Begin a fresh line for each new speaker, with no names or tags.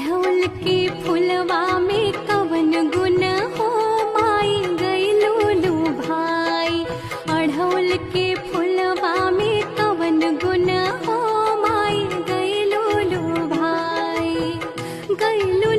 अढ़ौल के फुलवा में कवन गुण हो माई गइलो लो भाई। अढ़ौल के फुलवा में कवन गुण हो माई गइलो लो भाई। गइलो